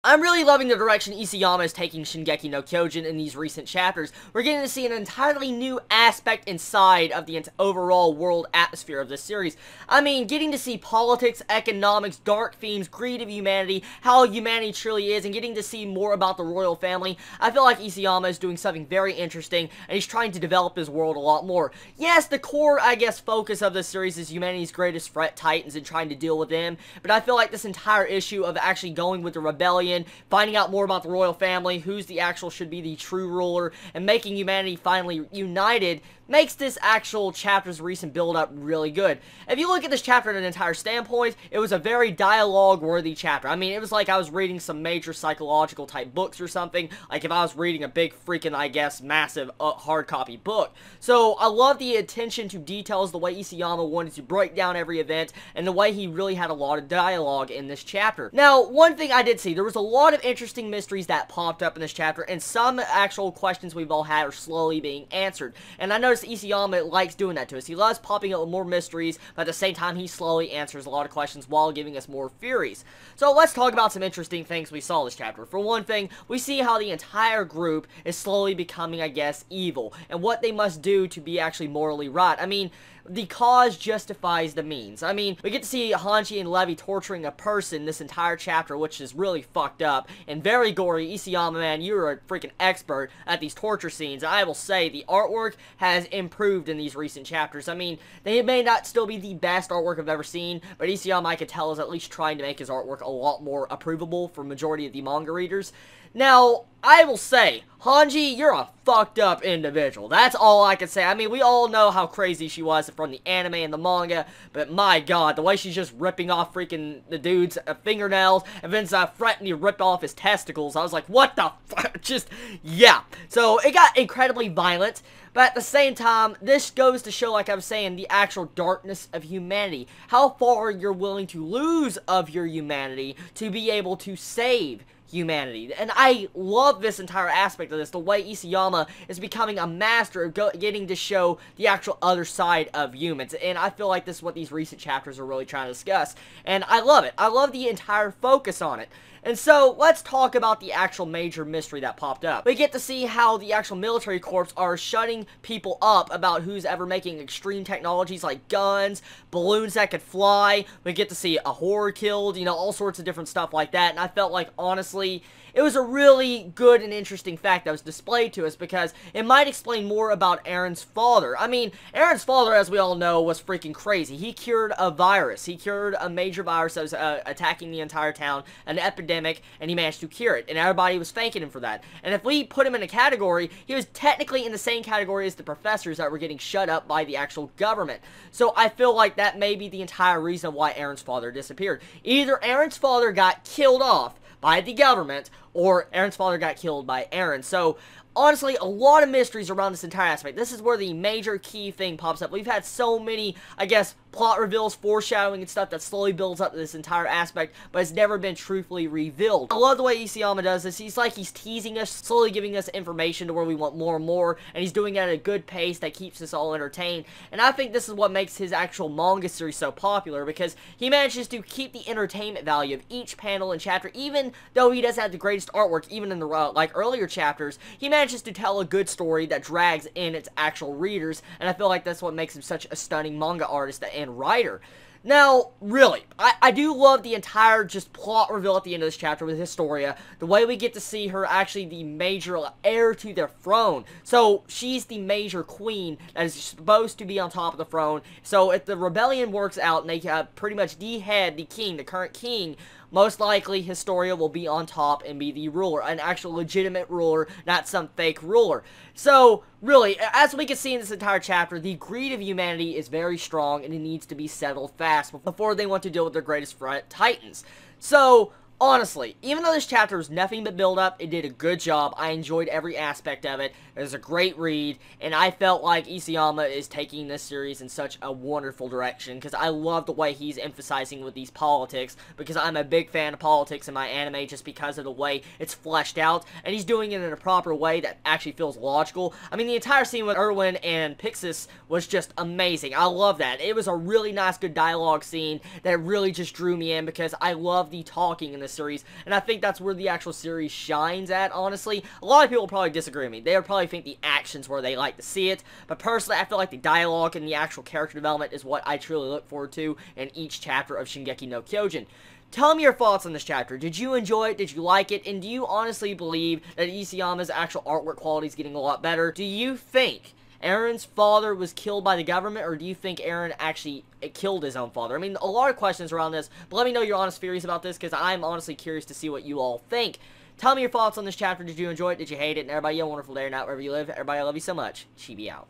I'm really loving the direction Isayama is taking Shingeki no Kyojin in these recent chapters. We're getting to see an entirely new aspect inside of the overall world atmosphere of this series. I mean, getting to see politics, economics, dark themes, greed of humanity, how humanity truly is, and getting to see more about the royal family. I feel like Isayama is doing something very interesting, and he's trying to develop his world a lot more. Yes, the core, I guess, focus of this series is humanity's greatest threat, Titans, and trying to deal with them, but I feel like this entire issue of actually going with the rebellion, finding out more about the royal family, who's the actual should be the true ruler, and making humanity finally united makes this actual chapter's recent build-up really good. If you look at this chapter at an entire standpoint, it was a very dialogue-worthy chapter. I mean, it was like I was reading some major psychological type books or something, like if I was reading a big freaking, I guess, massive hard copy book. So, I love the attention to details, the way Isayama wanted to break down every event, and the way he really had a lot of dialogue in this chapter. Now, one thing I did see, there was a lot of interesting mysteries that popped up in this chapter, and some actual questions we've all had are slowly being answered. And I noticed Isayama likes doing that to us. He loves popping up with more mysteries, but at the same time, he slowly answers a lot of questions while giving us more theories. So let's talk about some interesting things we saw this chapter. For one thing, we see how the entire group is slowly becoming, I guess, evil, and what they must do to be actually morally right. I mean, the cause justifies the means. I mean, we get to see Hanji and Levi torturing a person this entire chapter, which is really fucked up and very gory. Isayama, man, you're a freaking expert at these torture scenes. I will say, the artwork has improved in these recent chapters. I mean, they may not still be the best artwork I've ever seen, but Isayama, I could tell, is at least trying to make his artwork a lot more approvable for majority of the manga readers. Now, I will say, Hanji, you're a fucked up individual. That's all I can say. I mean, we all know how crazy she was from the anime and the manga, but my god, the way she's just ripping off freaking the dude's fingernails, and then threatening to rip off his testicles, I was like, what the fuck? Just, yeah. So, it got incredibly violent, but at the same time, this goes to show, like I was saying, the actual darkness of humanity. How far you're willing to lose of your humanity to be able to save humanity. And I love this entire aspect of this, the way Isayama is becoming a master of getting to show the actual other side of humans, and I feel like this is what these recent chapters are really trying to discuss, and I love it. I love the entire focus on it. And so, let's talk about the actual major mystery that popped up. We get to see how the actual military corps are shutting people up about who's ever making extreme technologies like guns, balloons that could fly. We get to see a horror killed, you know, all sorts of different stuff like that. And I felt like, honestly, it was a really good and interesting fact that was displayed to us because it might explain more about Aaron's father. I mean, Aaron's father, as we all know, was freaking crazy. He cured a virus. He cured a major virus that was attacking the entire town, an epidemic, and he managed to cure it. And everybody was thanking him for that. And if we put him in a category, he was technically in the same category as the professors that were getting shut up by the actual government. So I feel like that may be the entire reason why Aaron's father disappeared. Either Aaron's father got killed off by the government, or Aaron's father got killed by Aaron. So, honestly, a lot of mysteries around this entire aspect. This is where the major key thing pops up. We've had so many, I guess, plot reveals, foreshadowing, and stuff that slowly builds up this entire aspect, but it's never been truthfully revealed. I love the way Isayama does this. He's like he's teasing us, slowly giving us information to where we want more and more, and he's doing it at a good pace that keeps us all entertained. And I think this is what makes his actual manga series so popular, because he manages to keep the entertainment value of each panel and chapter, even though he doesn't have the greatest artwork, even in the like earlier chapters. He manages to tell a good story that drags in its actual readers, and I feel like that's what makes him such a stunning manga artist and writer. Now, really, I do love the entire just plot reveal at the end of this chapter with Historia. The way we get to see her actually the major heir to their throne. So, she's the major queen that is supposed to be on top of the throne. So, if the rebellion works out and they pretty much dehead the king, the current king, most likely Historia will be on top and be the ruler, an actual legitimate ruler, not some fake ruler. So, really, as we can see in this entire chapter, the greed of humanity is very strong and it needs to be settled fast before they want to deal with their greatest threat, Titans. So, honestly, even though this chapter was nothing but build-up, it did a good job. I enjoyed every aspect of it. It was a great read, and I felt like Isayama is taking this series in such a wonderful direction, because I love the way he's emphasizing with these politics, because I'm a big fan of politics in my anime just because of the way it's fleshed out, and he's doing it in a proper way that actually feels logical. I mean, the entire scene with Erwin and Pixis was just amazing. I love that. It was a really nice, good dialogue scene that really just drew me in, because I love the talking in this this series, and I think that's where the actual series shines at, honestly. A lot of people probably disagree with me. They would probably think the action's where they like to see it, but personally, I feel like the dialogue and the actual character development is what I truly look forward to in each chapter of Shingeki no Kyojin. Tell me your thoughts on this chapter. Did you enjoy it? Did you like it? And do you honestly believe that Isayama's actual artwork quality is getting a lot better? Do you think Aaron's father was killed by the government, or do you think Aaron actually killed his own father? I mean, a lot of questions around this, but let me know your honest theories about this, because I'm honestly curious to see what you all think. Tell me your thoughts on this chapter. Did you enjoy it? Did you hate it? And everybody, you have a wonderful day or night wherever you live. Everybody, I love you so much. Chibi out.